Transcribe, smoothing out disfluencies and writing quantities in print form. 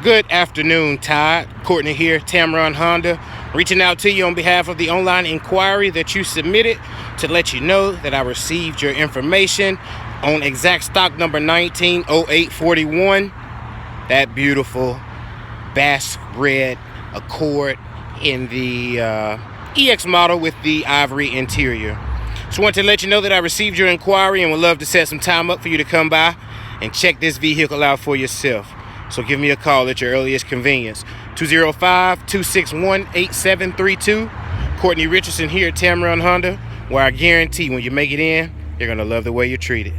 Good afternoon, Todd. Courtney here, Tameron Honda, reaching out to you on behalf of the online inquiry that you submitted to let you know that I received your information on exact stock number 190841. That beautiful bass red Accord in the EX model with the ivory interior. Just wanted to let you know that I received your inquiry and would love to set some time up for you to come by and check this vehicle out for yourself. So give me a call at your earliest convenience. 205-261-8732. Courtney Richardson here at Tameron Honda, where I guarantee when you make it in, you're going to love the way you're treated.